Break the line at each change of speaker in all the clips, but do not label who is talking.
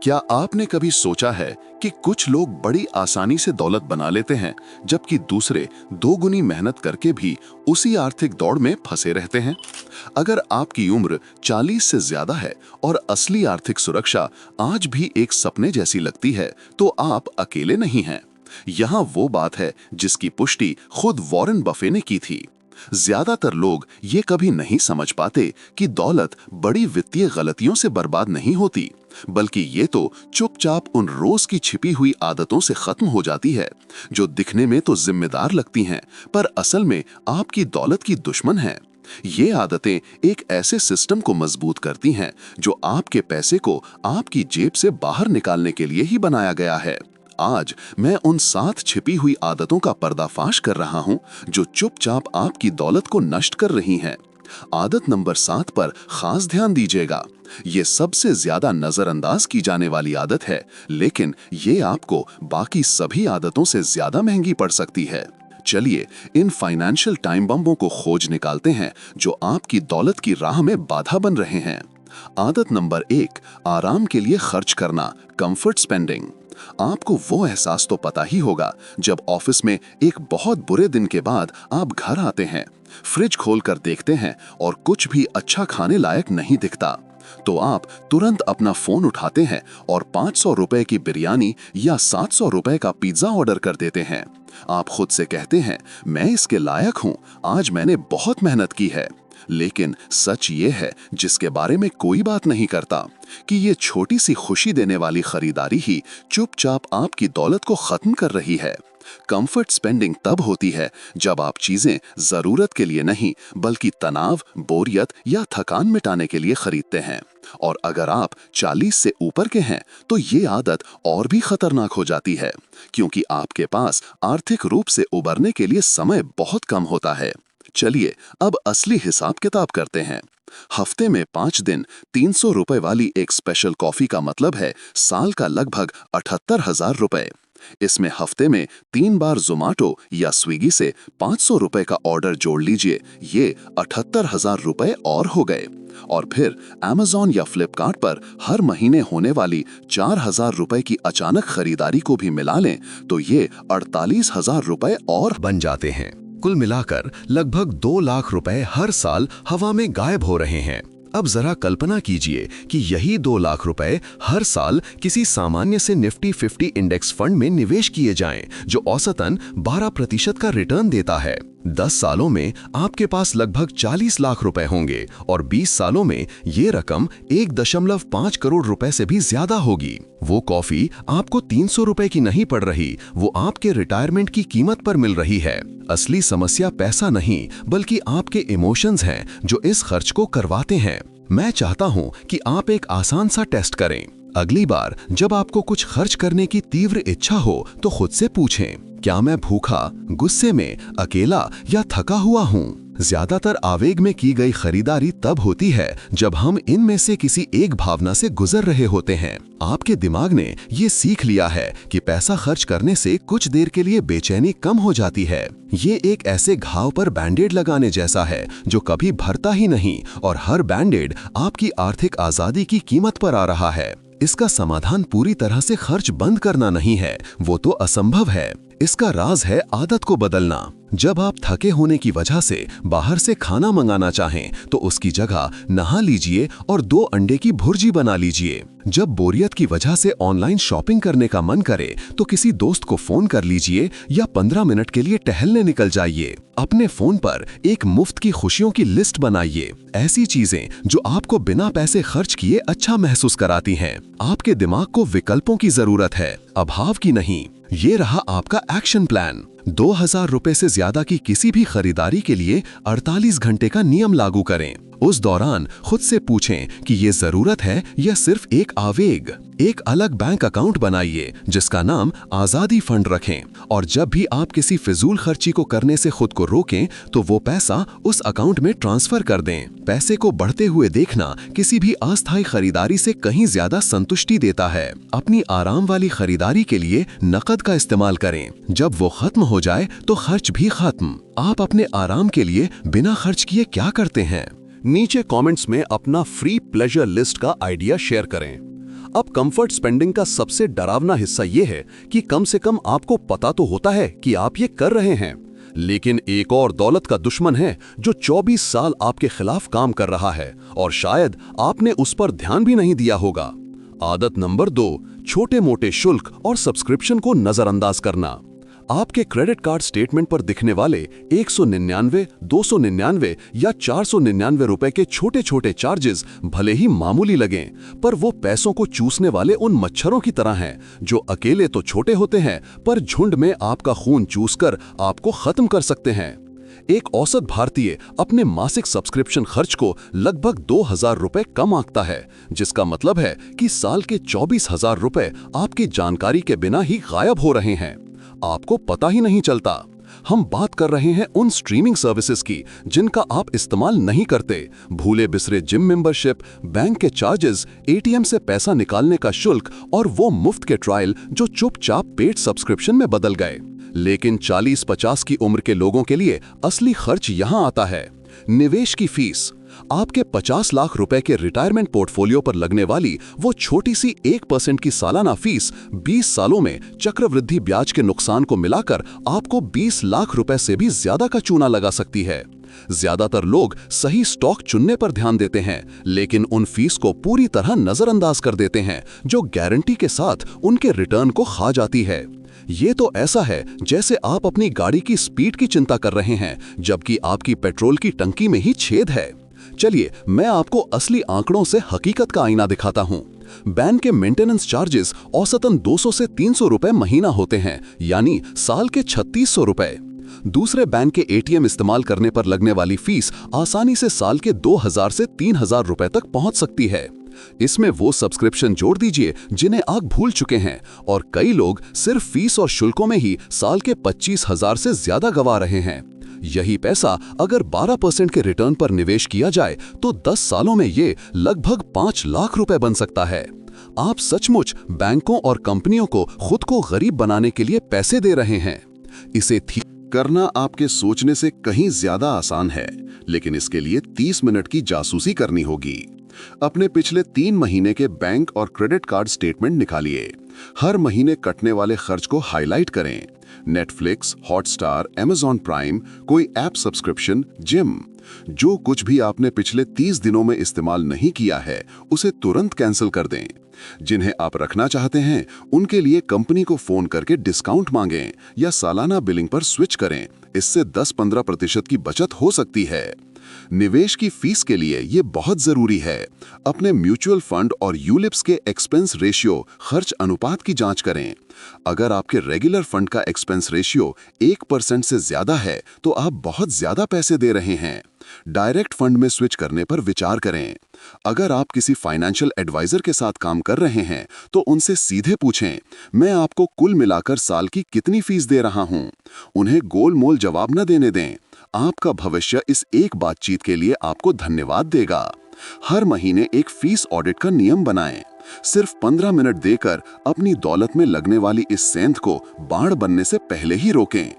क्या आपने कभी सोचा है कि कुछ लोग बड़ी आसानी से दौलत बना लेते हैं, जबकि दूसरे दोगुनी मेहनत करके भी उसी आर्थिक दौड़ में फंसे रहते हैं? अगर आपकी उम्र 40 से ज्यादा है और असली आर्थिक सुरक्षा आज भी एक सपने जैसी लगती है, तो आप अकेले नहीं हैं। यहाँ वो बात है जिसकी पुष्टि खुद वॉरेन बफे ने की थी। ज्यादातर लोग ये कभी नहीं समझ पाते कि दौलत बड़ी वित्तीय गलतियों से बर्बाद नहीं होती, बल्कि ये तो चुपचाप उन रोज की छिपी हुई आदतों से खत्म हो जाती है, जो दिखने में तो जिम्मेदार लगती हैं, पर असल में आपकी दौलत की दुश्मन है। ये आदतें एक ऐसे सिस्टम को मजबूत करती हैं जो आपके पैसे को आपकी जेब से बाहर निकालने के लिए ही बनाया गया है। आज मैं उन 7 छिपी हुई आदतों का पर्दाफाश कर रहा हूं जो चुपचाप आपकी दौलत को नष्ट कर रही हैं। आदत नंबर 7 पर खास ध्यान दीजिएगा। ये सबसे ज्यादा नजरअंदाज की जाने वाली आदत है, लेकिन ये आपको बाकी सभी आदतों से ज्यादा महंगी पड़ सकती है। चलिए इन फाइनेंशियल टाइम बम्बों को खोज निकालते हैं जो आपकी दौलत की राह में बाधा बन रहे हैं। आदत नंबर 1, आराम के लिए खर्च करना, कंफर्ट स्पेंडिंग। आपको वो एहसास तो पता ही होगा जब ऑफिस में एक बहुत बुरे दिन के बाद आप घर आते हैं, फ्रिज खोलकर देखते हैं और कुछ भी अच्छा खाने लायक नहीं दिखता, तो आप तुरंत अपना फोन उठाते हैं और 500 रुपए की बिरयानी या 700 रुपए का पिज्जा ऑर्डर कर देते हैं। आप खुद से कहते हैं, मैं इसके लायक हूं, आज मैंने बहुत मेहनत की है। लेकिन सच ये है, जिसके बारे में कोई बात नहीं करता, कि ये छोटी सी खुशी देने वाली खरीदारी ही चुपचाप आपकी दौलत को खत्म कर रही है। कंफर्ट स्पेंडिंग तब होती है जब आप चीजें जरूरत के लिए नहीं, बल्कि तनाव, बोरियत या थकान मिटाने के लिए खरीदते हैं। और अगर आप 40 से ऊपर के हैं, तो ये आदत और भी खतरनाक हो जाती है, क्योंकि आपके पास आर्थिक रूप से उबरने के लिए समय बहुत कम होता है। चलिए अब असली हिसाब किताब करते हैं। हफ्ते में 5 दिन 300 रुपए वाली एक स्पेशल कॉफी का मतलब है साल का लगभग 78,000 रुपए। इसमें हफ्ते में 3 बार जोमाटो या स्विगी से 500 रुपए का ऑर्डर जोड़ लीजिए, ये 78,000 रुपए और हो गए। और फिर अमेज़न या फ्लिपकार्ट पर हर महीने होने वाली 4,000 रुपए की अचानक खरीदारी को भी मिला लें तो ये 48,000 रुपए और
बन जाते हैं। कुल मिलाकर लगभग 2 लाख रुपए हर साल हवा में गायब हो रहे हैं। अब जरा कल्पना कीजिए कि यही 2 लाख रुपए हर साल किसी सामान्य से निफ्टी 50 इंडेक्स फंड में निवेश किए जाएं, जो औसतन 12% का रिटर्न देता है। 10 सालों में आपके पास लगभग 40 लाख रुपए होंगे और 20 सालों में ये रकम 1.5 करोड़ रुपए से भी ज्यादा होगी। वो कॉफी आपको 300 रुपए की नहीं पड़ रही, वो आपके रिटायरमेंट की कीमत पर मिल रही है। असली समस्या पैसा नहीं, बल्कि आपके इमोशंस हैं जो इस खर्च को करवाते हैं। मैं चाहता हूं कि आप एक आसान सा टेस्ट करें। अगली बार जब आपको कुछ खर्च करने की तीव्र इच्छा हो तो खुद से पूछें, क्या मैं भूखा, गुस्से में, अकेला या थका हुआ हूं? ज्यादातर आवेग में की गई खरीदारी तब होती है जब हम इनमें से किसी एक भावना से गुजर रहे होते हैं। आपके दिमाग ने ये सीख लिया है कि पैसा खर्च करने से कुछ देर के लिए बेचैनी कम हो जाती है। ये एक ऐसे घाव पर बैंडेड लगाने जैसा है जो कभी भरता ही नहीं, और हर बैंडेड आपकी आर्थिक आजादी की कीमत पर आ रहा है। इसका समाधान पूरी तरह से खर्च बंद करना नहीं है, वो तो असंभव है। इसका राज है आदत को बदलना। जब आप थके होने की वजह से बाहर से खाना मंगाना चाहें, तो उसकी जगह नहा लीजिए और 2 अंडे की भुर्जी बना लीजिए। जब बोरियत की वजह से ऑनलाइन शॉपिंग करने का मन करे, तो किसी दोस्त को फोन कर लीजिए या 15 मिनट के लिए टहलने निकल जाइए। अपने फोन पर एक मुफ्त की खुशियों की लिस्ट बनाइए, ऐसी चीजें जो आपको बिना पैसे खर्च किए अच्छा महसूस कराती हैं। आपके दिमाग को विकल्पों की जरूरत है, अभाव की नहीं। ये रहा आपका एक्शन प्लान। 2,000 रुपए से ज्यादा की किसी भी खरीदारी के लिए 48 घंटे का नियम लागू करें। उस दौरान खुद से पूछें कि ये जरूरत है या सिर्फ एक आवेग। एक अलग बैंक अकाउंट बनाइए जिसका नाम आजादी फंड रखें, और जब भी आप किसी फिजूल खर्ची को करने से खुद को रोकें, तो वो पैसा उस अकाउंट में ट्रांसफर कर दें। पैसे को बढ़ते हुए देखना किसी भी अस्थायी खरीदारी से कहीं ज्यादा संतुष्टि देता है। अपनी आराम वाली खरीदारी के लिए नकद का इस्तेमाल करें। जब वो खत्म हो जाए तो खर्च भी खत्म। आप अपने आराम के लिए बिना खर्च किए क्या करते हैं? नीचे कमेंट्स में अपना फ्री प्लेजर लिस्ट का आइडिया शेयर करें। अब कंफर्ट स्पेंडिंग का सबसे डरावना हिस्सा ये है कि कम से कम आपको पता तो होता है कि आप ये कर रहे हैं, लेकिन एक और दौलत का दुश्मन है जो 24 साल आपके खिलाफ काम कर रहा है और शायद आपने उस पर ध्यान भी नहीं दिया होगा। आदत नंबर 2, छोटे मोटे शुल्क और सब्सक्रिप्शन को नजरअंदाज करना। आपके क्रेडिट कार्ड स्टेटमेंट पर दिखने वाले 199, 299 या 499 रुपए के छोटे छोटे चार्जेस भले ही मामूली लगें, पर वो पैसों को चूसने वाले उन मच्छरों की तरह हैं जो अकेले तो छोटे होते हैं पर झुंड में आपका खून चूसकर आपको खत्म कर सकते हैं। एक औसत भारतीय अपने मासिक सब्सक्रिप्शन खर्च को लगभग 2000 रुपए कम आंकता है, जिसका मतलब है कि साल के 24,000 रुपए आपकी जानकारी के बिना ही गायब हो रहे हैं, आपको पता ही नहीं चलता। हम बात कर रहे हैं उन स्ट्रीमिंग सर्विसेज की जिनका आप इस्तेमाल नहीं करते, भूले बिसरे जिम मेंबरशिप, बैंक के चार्जेस, एटीएम से पैसा निकालने का शुल्क और वो मुफ्त के ट्रायल जो चुपचाप पेड सब्सक्रिप्शन में बदल गए। लेकिन 40-50 की उम्र के लोगों के लिए असली खर्च यहां आता है, निवेश की फीस। आपके 50 लाख रुपए के रिटायरमेंट पोर्टफोलियो पर लगने वाली वो छोटी सी 1% की सालाना फीस 20 सालों में चक्रवृद्धि ब्याज के नुकसान को मिलाकर आपको 20 लाख रुपए से भी ज्यादा का चूना लगा सकती है। ज्यादातर लोग सही स्टॉक चुनने पर ध्यान देते हैं, लेकिन उन फीस को पूरी तरह नजरअंदाज कर देते हैं जो गारंटी के साथ उनके रिटर्न को खा जाती है। ये तो ऐसा है जैसे आप अपनी गाड़ी की स्पीड की चिंता कर रहे हैं जबकि आपकी पेट्रोल की टंकी में ही छेद है। चलिए मैं आपको असली आंकड़ों से हकीकत का आईना दिखाता हूं। बैंक के मेंटेनेंस चार्जेस औसतन 200 से 300 रुपए महीना होते हैं, यानी साल के 3600 रुपए। दूसरे बैंक के एटीएम इस्तेमाल करने पर लगने वाली फीस आसानी से साल के 2000 से 3000 रुपए तक पहुंच सकती है। इसमें वो सब्सक्रिप्शन जोड़ दीजिए जिन्हें आप भूल चुके हैं, और कई लोग सिर्फ फीस और शुल्कों में ही साल के 25,000 से ज्यादा गंवा रहे हैं। यही पैसा अगर 12% के रिटर्न पर निवेश किया जाए तो 10 सालों में ये लगभग 5 लाख रुपए बन सकता है। आप सचमुच बैंकों और कंपनियों को खुद को गरीब बनाने के लिए पैसे दे रहे हैं। इसे ठीक
करना आपके सोचने से कहीं ज्यादा आसान है, लेकिन इसके लिए 30 मिनट की जासूसी करनी होगी। अपने पिछले 3 महीने के बैंक और क्रेडिट कार्ड स्टेटमेंट निकालिए। हर महीने कटने वाले खर्च को हाईलाइट करें। नेटफ्लिक्स, हॉटस्टार, अमेज़न प्राइम, कोई ऐप सब्सक्रिप्शन, जिम। जो कुछ भी आपने पिछले 30 दिनों में इस्तेमाल नहीं किया है उसे तुरंत कैंसिल कर दें। जिन्हें आप रखना चाहते हैं उनके लिए कंपनी को फोन करके डिस्काउंट मांगें या सालाना बिलिंग पर स्विच करें। इससे 10-15% की बचत हो सकती है। निवेश की फीस के लिए ये बहुत जरूरी है। अपने म्यूचुअल फंड और यूलिप्स के एक्सपेंस रेशियो, खर्च अनुपात की जांच करें। अगर आपके रेगुलर फंड का एक्सपेंस रेशियो 1% से ज्यादा है तो आप बहुत ज्यादा पैसे दे रहे हैं। डायरेक्ट फंड में स्विच करने पर विचार करें। अगर आप किसी फाइनेंशियल एडवाइजर के साथ काम कर रहे हैं तो उनसे सीधे पूछें, मैं आपको कुल मिलाकर साल की कितनी फीस दे रहा हूं। उन्हें गोलमोल जवाब न देने दें। आपका भविष्य इस एक बातचीत के लिए आपको धन्यवाद देगा। हर महीने एक फीस ऑडिट का नियम बनाएं। सिर्फ 15 मिनट देकर अपनी दौलत में लगने वाली इस सेंध को बाढ़ बनने से पहले ही रोकें।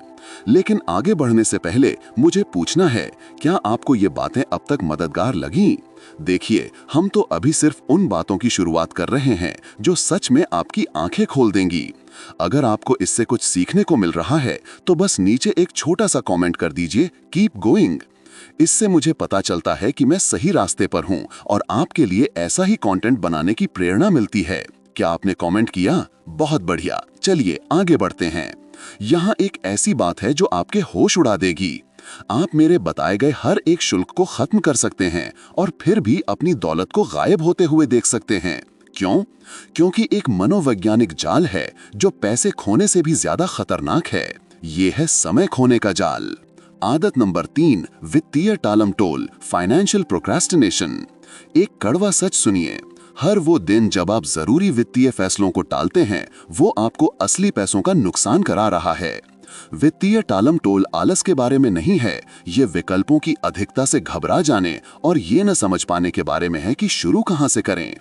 लेकिन आगे बढ़ने से पहले मुझे पूछना है, क्या आपको ये बातें अब तक मददगार लगीं? देखिए, हम तो अभी सिर्फ उन बातों की शुरुआत कर रहे हैं जो सच में आपकी आंखें खोल देंगी। अगर आपको इससे कुछ सीखने को मिल रहा है तो बस नीचे एक छोटा सा कमेंट कर दीजिए, कीप गोइंग। इससे मुझे पता चलता है कि मैं सही रास्ते पर हूं और आपके लिए ऐसा ही कंटेंट बनाने की प्रेरणा मिलती है। क्या आपने कमेंट किया? बहुत बढ़िया। चलिए आगे बढ़ते हैं। यहाँ एक ऐसी बात है जो आपके होश उड़ा देगी। आप मेरे बताए गए हर एक शुल्क को खत्म कर सकते हैं और फिर भी अपनी दौलत को गायब होते हुए देख सकते हैं। क्यों? क्योंकि एक मनोवैज्ञानिक जाल है जो पैसे खोने से भी ज्यादा खतरनाक है। ये है समय खोने का जाल। आदत नंबर 3, वित्तीय टालमटोल, फाइनेंशियल प्रोक्रेस्टिनेशन। एक कड़वा सच सुनिए, हर वो दिन जब आप जरूरी वित्तीय फैसलों को टालते हैं वो आपको असली पैसों का नुकसान करा रहा है। वित्तीय टालमटोल आलस के बारे में नहीं है, ये विकल्पों की अधिकता से घबरा जाने और ये न समझ पाने के बारे में है कि शुरू कहां से करें।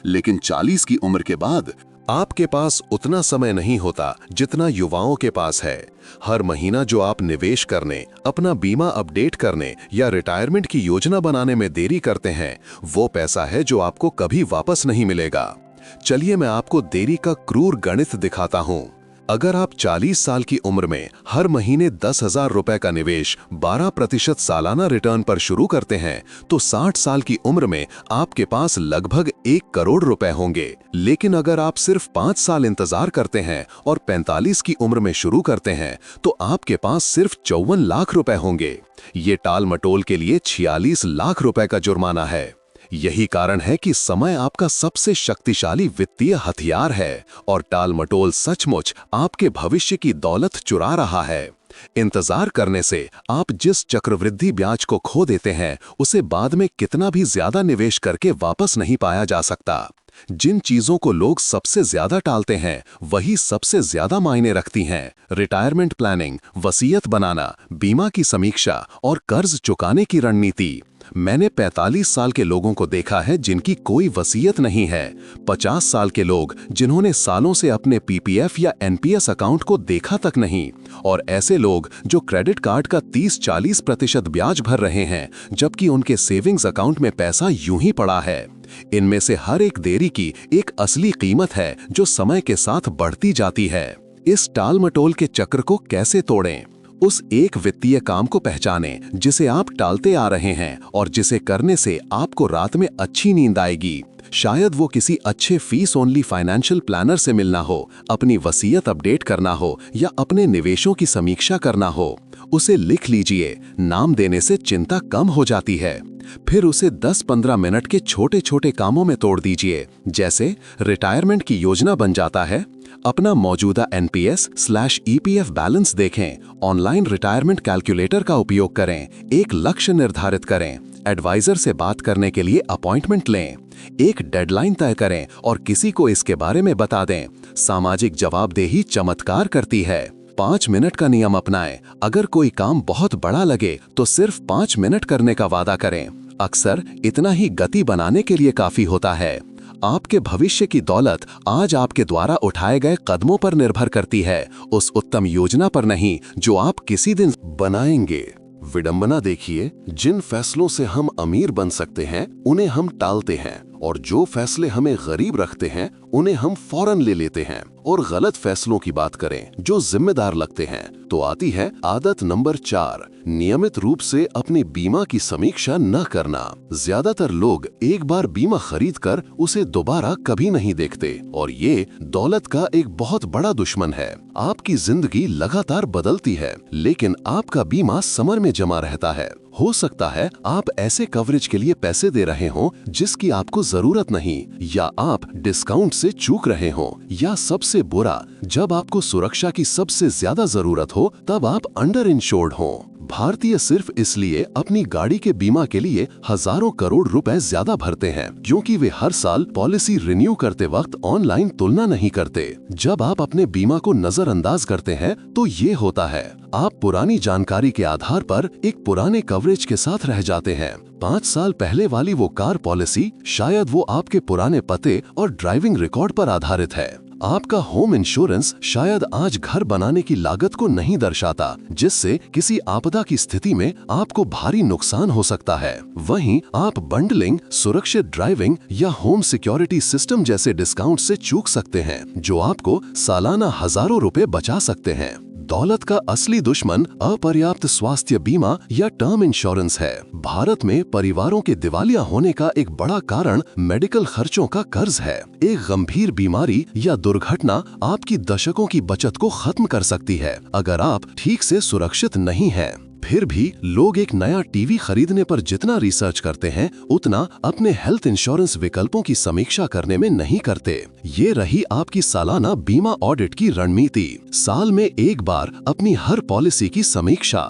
लेकिन 40 की उम्र के बाद
आपके पास उतना समय नहीं होता जितना युवाओं के पास है। हर महीना जो आप निवेश करने, अपना बीमा अपडेट करने या रिटायरमेंट की योजना बनाने में देरी करते हैं, वो पैसा है जो आपको कभी वापस नहीं मिलेगा। चलिए मैं आपको देरी का क्रूर गणित दिखाता हूं। अगर आप 40 साल की उम्र में हर महीने 10,000 रुपए का निवेश 12% सालाना रिटर्न पर शुरू करते हैं तो 60 साल की उम्र में आपके पास लगभग 1 करोड़ रुपए होंगे। लेकिन अगर आप सिर्फ 5 साल इंतजार करते हैं और 45 की उम्र में शुरू करते हैं तो आपके पास सिर्फ 54 लाख रुपए होंगे। ये टाल मटोल के लिए 46 लाख रुपए का जुर्माना है। यही कारण है कि समय आपका सबसे शक्तिशाली वित्तीय हथियार है और टाल मटोल सचमुच आपके भविष्य की दौलत चुरा रहा है। इंतजार करने से आप जिस चक्रवृद्धि ब्याज को खो देते हैं उसे बाद में कितना भी ज्यादा निवेश करके वापस नहीं पाया जा सकता। जिन चीजों को लोग सबसे ज्यादा टालते हैं वही सबसे ज्यादा मायने रखती हैं। रिटायरमेंट प्लानिंग, वसीयत बनाना, बीमा की समीक्षा और कर्ज चुकाने की रणनीति। मैंने 45 साल के लोगों को देखा है जिनकी कोई वसीयत नहीं है, 50 साल के लोग जिन्होंने सालों से अपने पीपीएफ या एनपीएस अकाउंट को देखा तक नहीं, और ऐसे लोग जो क्रेडिट कार्ड का 30-40% ब्याज भर रहे हैं जबकि उनके सेविंग्स अकाउंट में पैसा यूं ही पड़ा है। इनमें से हर एक देरी की एक असली कीमत है जो समय के साथ बढ़ती जाती है। इस टाल मटोल के चक्र को कैसे तोड़ें? उस एक वित्तीय काम को पहचानें जिसे आप टालते आ रहे हैं और जिसे करने से आपको रात में अच्छी नींद आएगी। शायद वो किसी अच्छे फीस ओनली फाइनेंशियल प्लानर से मिलना हो, अपनी वसीयत अपडेट करना हो या अपने निवेशों की समीक्षा करना हो। उसे लिख लीजिए, नाम देने से चिंता कम हो जाती है। फिर उसे 10-15 मिनट के छोटे छोटे कामों में तोड़ दीजिए। जैसे रिटायरमेंट की योजना बन जाता है, अपना मौजूदा NPS/EPF बैलेंस देखें, ऑनलाइन रिटायरमेंट कैलकुलेटर का उपयोग करें, एक लक्ष्य निर्धारित करें, एडवाइजर से बात करने के लिए अपॉइंटमेंट लें, एक डेडलाइन तय करें और किसी को इसके बारे में बता दें। सामाजिक जवाबदेही चमत्कार करती है। 5 मिनट का नियम अपनाएं। अगर कोई काम बहुत बड़ा लगे तो सिर्फ 5 मिनट करने का वादा करें। अक्सर इतना ही गति बनाने के लिए काफी होता है। आपके भविष्य की दौलत आज आपके द्वारा उठाए गए कदमों पर निर्भर करती है, उस उत्तम योजना पर नहीं जो आप किसी दिन बनाएंगे। विडंबना देखिए, जिन फैसलों से हम अमीर बन सकते हैं उन्हें हम टालते हैं, और जो फैसले हमें गरीब रखते हैं उन्हें हम फौरन ले लेते हैं। और गलत फैसलों की बात करें जो जिम्मेदार लगते हैं तो आती है आदत नंबर 4, नियमित रूप से अपनी बीमा की समीक्षा न करना। ज्यादातर लोग एक बार बीमा खरीदकर उसे दोबारा कभी नहीं देखते और ये दौलत का एक बहुत बड़ा दुश्मन है। आपकी जिंदगी लगातार बदलती है लेकिन आपका बीमा समर में जमा रहता है। हो सकता है आप ऐसे कवरेज के लिए पैसे दे रहे हो जिसकी आपको जरूरत नहीं, या आप डिस्काउंट से चूक रहे हो, या सबसे बुरा, जब आपको सुरक्षा की सबसे ज्यादा जरूरत हो तब आप अंडर इंश्योर्ड हो। भारतीय सिर्फ इसलिए अपनी गाड़ी के बीमा के लिए हजारों करोड़ रुपए ज्यादा भरते हैं क्योंकि वे हर साल पॉलिसी रिन्यू करते वक्त ऑनलाइन तुलना नहीं करते। जब आप अपने बीमा को नजरअंदाज करते हैं तो ये होता है, आप पुरानी जानकारी के आधार पर एक पुराने कवरेज के साथ रह जाते हैं। 5 साल पहले वाली वो कार पॉलिसी शायद वो आपके पुराने पते और ड्राइविंग रिकॉर्ड पर आधारित है। आपका होम इंश्योरेंस शायद आज घर बनाने की लागत को नहीं दर्शाता, जिससे किसी आपदा की स्थिति में आपको भारी नुकसान हो सकता है। वहीं आप बंडलिंग, सुरक्षित ड्राइविंग या होम सिक्योरिटी सिस्टम जैसे डिस्काउंट से चूक सकते हैं जो आपको सालाना हजारों रुपए बचा सकते हैं। दौलत का असली दुश्मन अपर्याप्त स्वास्थ्य बीमा या टर्म इंश्योरेंस है। भारत में परिवारों के दिवालिया होने का एक बड़ा कारण मेडिकल खर्चों का कर्ज है। एक गंभीर बीमारी या दुर्घटना आपकी दशकों की बचत को खत्म कर सकती है अगर आप ठीक से सुरक्षित नहीं हैं। फिर भी लोग एक नया टीवी खरीदने पर जितना रिसर्च करते हैं उतना अपने हेल्थ इंश्योरेंस विकल्पों की समीक्षा करने में नहीं करते। ये रही आपकी सालाना बीमा ऑडिट की रणनीति। साल में एक बार अपनी हर पॉलिसी की समीक्षा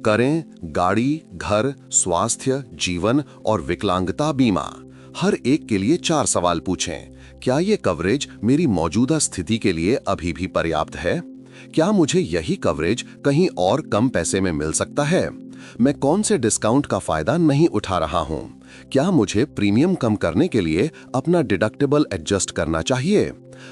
करें। गाड़ी, घर, स्वास्थ्य, जीवन और विकलांगता बीमा, हर एक के लिए 4 सवाल पूछें। क्या ये कवरेज मेरी मौजूदा स्थिति के लिए अभी भी पर्याप्त है? क्या मुझे यही कवरेज कहीं और कम पैसे में मिल सकता है? मैं कौन से डिस्काउंट का फायदा नहीं उठा रहा हूँ? क्या मुझे प्रीमियम कम करने के लिए अपना डिडक्टिबल एडजस्ट करना चाहिए?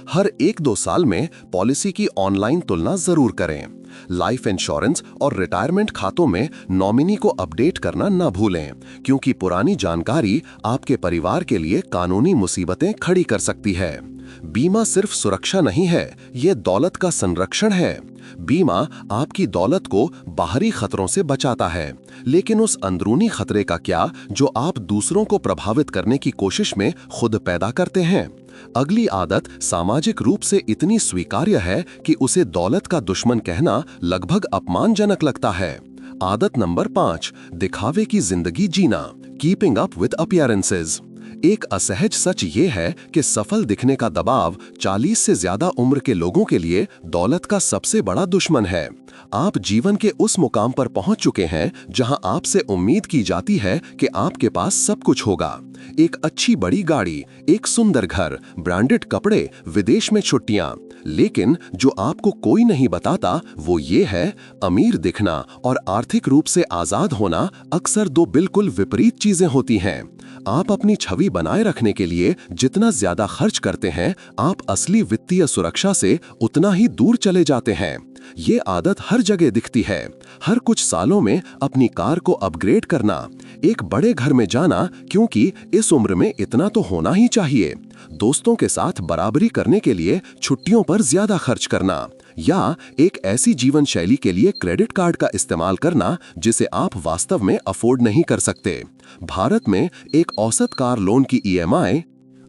हर 1-2 साल में पॉलिसी की ऑनलाइन तुलना जरूर करें। लाइफ इंश्योरेंस और रिटायरमेंट खातों में नॉमिनी को अपडेट करना न भूलें, क्योंकि पुरानी जानकारी आपके परिवार के लिए कानूनी मुसीबतें खड़ी कर सकती है। बीमा सिर्फ सुरक्षा नहीं है, ये दौलत का संरक्षण है। बीमा आपकी दौलत को बाहरी खतरों से बचाता है, लेकिन उस अंदरूनी खतरे का क्या जो आप दूसरों को प्रभावित करने की कोशिश में खुद पैदा करते हैं। अगली आदत सामाजिक रूप से इतनी स्वीकार्य है कि उसे दौलत का दुश्मन कहना लगभग अपमानजनक लगता है। आदत नंबर 5, दिखावे की जिंदगी जीना, कीपिंग अप विद अपीयरेंसेस। एक असहज सच ये है कि सफल दिखने का दबाव 40 से ज्यादा उम्र के लोगों के लिए दौलत का सबसे बड़ा दुश्मन है। आप जीवन के उस मुकाम पर पहुंच चुके हैं जहां आपसे उम्मीद की जाती है कि आपके पास सब कुछ होगा। एक अच्छी बड़ी गाड़ी, एक सुंदर घर, ब्रांडेड कपड़े, विदेश में छुट्टियां। लेकिन जो आपको कोई नहीं बताता वो ये है, अमीर दिखना और आर्थिक रूप से आजाद होना अक्सर दो बिल्कुल विपरीत चीजें होती हैं। आप अपनी छवि बनाए रखने के लिए जितना ज्यादा खर्च करते हैं, आप असली वित्तीय सुरक्षा से उतना ही दूर चले जाते हैं। ये आदत हर जगह दिखती है। हर कुछ सालों में अपनी कार को अपग्रेड करना, एक बड़े घर में जाना क्योंकि इस उम्र में इतना तो होना ही चाहिए, दोस्तों के साथ बराबरी करने के लिए छुट्टियों पर ज्यादा खर्च करना, या एक ऐसी जीवन शैली के लिए क्रेडिट कार्ड का इस्तेमाल करना जिसे आप वास्तव में अफोर्ड नहीं कर सकते। भारत में एक औसत कार लोन की ईएमआई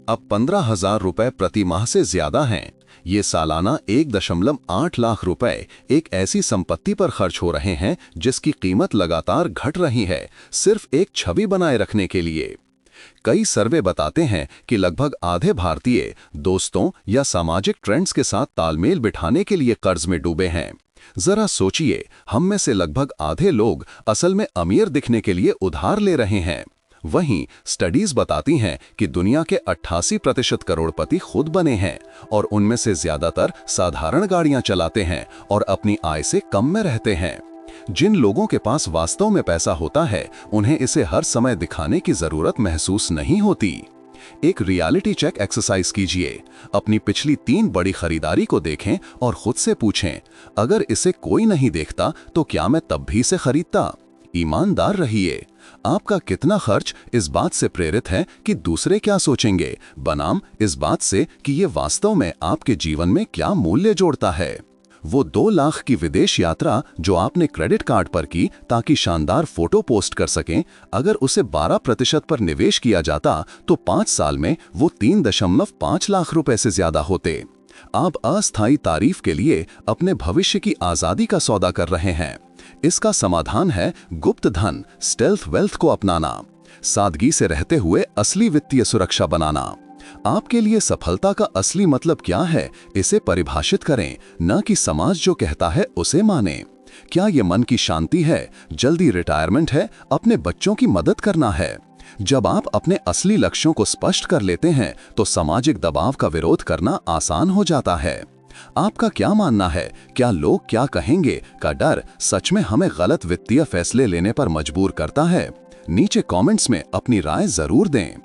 अब 15,000 रुपए प्रति माह से ज्यादा हैं। ये सालाना 1.8 लाख रुपए एक ऐसी संपत्ति पर खर्च हो रहे हैं जिसकी कीमत लगातार घट रही है, सिर्फ एक छवि बनाए रखने के लिए। कई सर्वे बताते हैं कि लगभग आधे भारतीय दोस्तों या सामाजिक ट्रेंड्स के साथ तालमेल बिठाने के लिए कर्ज में डूबे हैं। जरा सोचिए, हम में से लगभग आधे लोग असल में अमीर दिखने के लिए उधार ले रहे हैं। वहीं स्टडीज बताती हैं कि दुनिया के 88% करोड़पति खुद बने हैं और उनमें से ज्यादातर साधारण गाड़ियां चलाते हैं और अपनी आय से कम में रहते हैं। जिन लोगों के पास वास्तव में पैसा होता है, उन्हें इसे हर समय दिखाने की जरूरत महसूस नहीं होती। एक रियलिटी चेक एक्सरसाइज कीजिए। अपनी पिछली 3 बड़ी खरीदारी को देखें और खुद से पूछें, अगर इसे कोई नहीं देखता तो क्या मैं तब भी इसे खरीदता? ईमानदार रहिए। आपका कितना खर्च इस बात से प्रेरित है कि दूसरे क्या सोचेंगे, बनाम इस बात से कि ये वास्तव में आपके जीवन में क्या मूल्य जोड़ता है। वो 2 लाख की विदेश यात्रा जो आपने क्रेडिट कार्ड पर की ताकि शानदार फोटो पोस्ट कर सकें, अगर उसे 12% पर निवेश किया जाता तो 5 साल में वो 3.5 लाख रुपए से ज्यादा होते। आप अस्थायी तारीफ के लिए अपने भविष्य की आजादी का सौदा कर रहे हैं। इसका समाधान है गुप्त धन, स्टेल्थ वेल्थ को अपनाना, सादगी से रहते हुए असली वित्तीय सुरक्षा बनाना। आपके लिए सफलता का असली मतलब क्या है, इसे परिभाषित करें, न कि समाज जो कहता है उसे माने। क्या ये मन की शांति है, जल्दी रिटायरमेंट है, अपने बच्चों की मदद करना है? जब आप अपने असली लक्ष्यों को स्पष्ट कर लेते हैं तो सामाजिक दबाव का विरोध करना आसान हो जाता है। आपका क्या मानना है? क्या लोग क्या कहेंगे का डर सच में हमें गलत वित्तीय फैसले लेने पर मजबूर करता है? नीचे कमेंट्स में अपनी राय जरूर दें।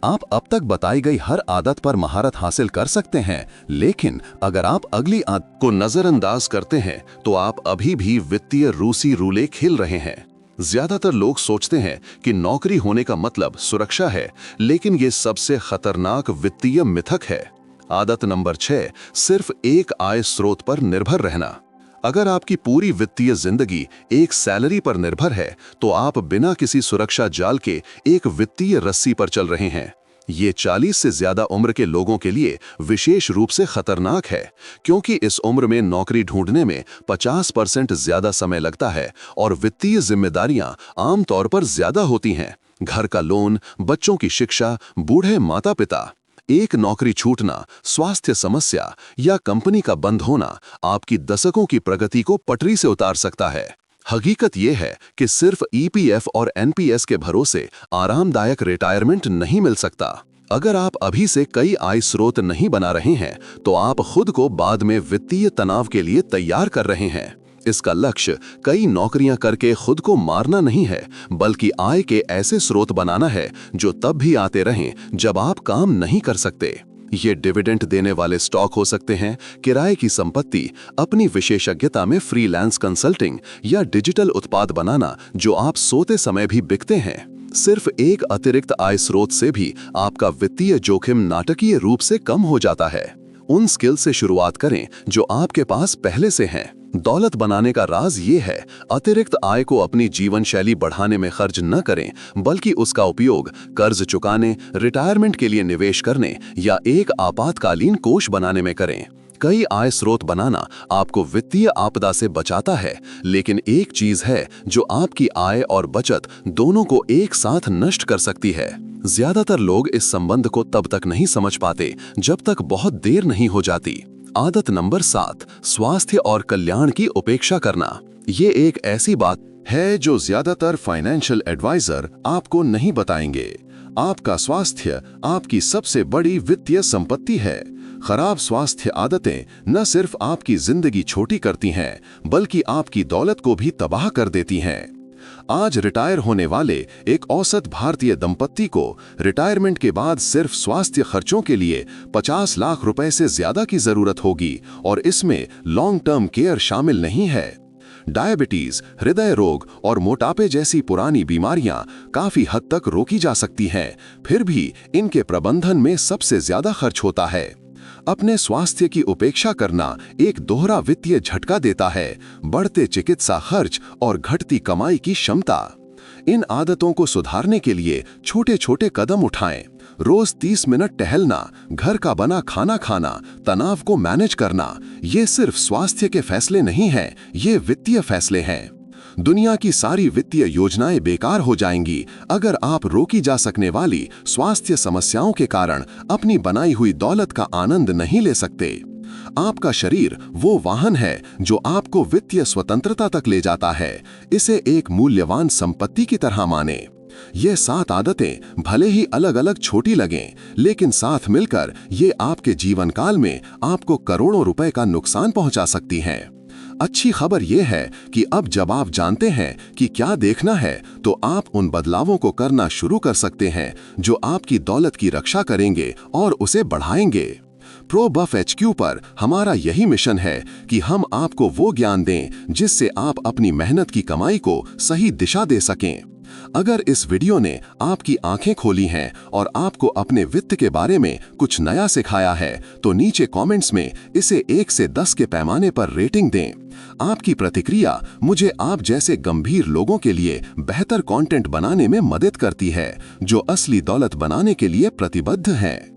आप अब तक बताई गई हर आदत पर महारत हासिल कर सकते हैं, लेकिन अगर आप अगली आदत
को नजरअंदाज करते हैं तो आप अभी भी वित्तीय रूसी रूले खेल रहे हैं। ज्यादातर लोग सोचते हैं कि नौकरी होने का मतलब सुरक्षा है, लेकिन ये सबसे खतरनाक वित्तीय मिथक है। आदत नंबर 6, सिर्फ एक आय स्रोत पर निर्भर रहना। अगर आपकी पूरी वित्तीय जिंदगी एक सैलरी पर निर्भर है तो आप बिना किसी सुरक्षा जाल के एक वित्तीय रस्सी पर चल रहे हैं। ये 40 से ज्यादा उम्र के लोगों के लिए विशेष रूप से खतरनाक है, क्योंकि इस उम्र में नौकरी ढूंढने में 50% ज्यादा समय लगता है और वित्तीय जिम्मेदारियां आमतौर पर ज्यादा होती हैं। घर का लोन, बच्चों की शिक्षा, बूढ़े माता पिता। एक नौकरी छूटना, स्वास्थ्य समस्या या कंपनी का बंद होना आपकी दशकों की प्रगति को पटरी से उतार सकता है। हकीकत यह है कि सिर्फ ईपीएफ और एनपीएस के भरोसे आरामदायक रिटायरमेंट नहीं मिल सकता। अगर आप अभी से कई आय स्रोत नहीं बना रहे हैं तो आप खुद को बाद में वित्तीय तनाव के लिए तैयार कर रहे हैं। इसका लक्ष्य कई नौकरियां करके खुद को मारना नहीं है, बल्कि आय के ऐसे स्रोत बनाना है जो तब भी आते रहें जब आप काम नहीं कर सकते। ये डिविडेंड देने वाले स्टॉक हो सकते हैं, किराए की संपत्ति, अपनी विशेषज्ञता में फ्रीलांस कंसल्टिंग या डिजिटल उत्पाद बनाना जो आप सोते समय भी बिकते हैं। सिर्फ एक अतिरिक्त आय स्रोत से भी आपका वित्तीय जोखिम नाटकीय रूप से कम हो जाता है। उन स्किल से शुरुआत करें जो आपके पास पहले से हैं। दौलत बनाने का राज ये है, अतिरिक्त आय को अपनी जीवन शैली बढ़ाने में खर्च न करें, बल्कि उसका उपयोग कर्ज चुकाने, रिटायरमेंट के लिए निवेश करने या एक आपातकालीन कोष बनाने में करें। कई आय स्रोत बनाना आपको वित्तीय आपदा से बचाता है, लेकिन एक चीज है जो आपकी आय और बचत दोनों को एक साथ नष्ट कर सकती है। ज्यादातर लोग इस संबंध को तब तक नहीं समझ पाते जब तक बहुत देर नहीं हो जाती। आदत नंबर 7, स्वास्थ्य और कल्याण की उपेक्षा करना। ये एक ऐसी बात है जो ज्यादातर फाइनेंशियल एडवाइजर आपको नहीं बताएंगे। आपका स्वास्थ्य आपकी सबसे बड़ी वित्तीय संपत्ति है। खराब स्वास्थ्य आदतें न सिर्फ आपकी जिंदगी छोटी करती हैं, बल्कि आपकी दौलत को भी तबाह कर देती हैं। आज रिटायर होने वाले एक औसत भारतीय दंपत्ति को रिटायरमेंट के बाद सिर्फ स्वास्थ्य खर्चों के लिए 50 लाख रुपए से ज्यादा की जरूरत होगी, और इसमें लॉन्ग टर्म केयर शामिल नहीं है। डायबिटीज, हृदय रोग और मोटापे जैसी पुरानी बीमारियां काफी हद तक रोकी जा सकती हैं, फिर भी इनके प्रबंधन में सबसे ज्यादा खर्च होता है। अपने स्वास्थ्य की उपेक्षा करना एक दोहरा वित्तीय झटका देता है, बढ़ते चिकित्सा खर्च और घटती कमाई की क्षमता। इन आदतों को सुधारने के लिए छोटे छोटे कदम उठाएं। रोज 30 मिनट टहलना, घर का बना खाना खाना, तनाव को मैनेज करना, ये सिर्फ स्वास्थ्य के फैसले नहीं हैं, ये वित्तीय फैसले हैं। दुनिया की सारी वित्तीय योजनाएं बेकार हो जाएंगी अगर आप रोकी जा सकने वाली स्वास्थ्य समस्याओं के कारण अपनी बनाई हुई दौलत का आनंद नहीं ले सकते। आपका शरीर वो वाहन है जो आपको वित्तीय स्वतंत्रता तक ले जाता है। इसे एक मूल्यवान संपत्ति की तरह माने। ये 7 आदतें भले ही अलग अलग छोटी लगें, लेकिन साथ मिलकर ये आपके जीवन काल में आपको करोड़ों रुपए का नुकसान पहुंचा सकती हैं। अच्छी खबर यह है कि अब जब आप जानते हैं कि क्या देखना है, तो आप उन बदलावों को करना शुरू कर सकते हैं जो आपकी दौलत की रक्षा करेंगे और उसे बढ़ाएंगे। प्रोबफ HQ पर हमारा यही मिशन है कि हम आपको वो ज्ञान दें जिससे आप अपनी मेहनत की कमाई को सही दिशा दे सकें। अगर इस वीडियो ने आपकी आंखें खोली हैं और आपको अपने वित्त के बारे में कुछ नया सिखाया है, तो नीचे कमेंट्स में इसे 1 से 10 के पैमाने पर रेटिंग दें। आपकी प्रतिक्रिया मुझे आप जैसे गंभीर लोगों के लिए बेहतर कंटेंट बनाने में मदद करती है, जो असली दौलत बनाने के लिए प्रतिबद्ध हैं।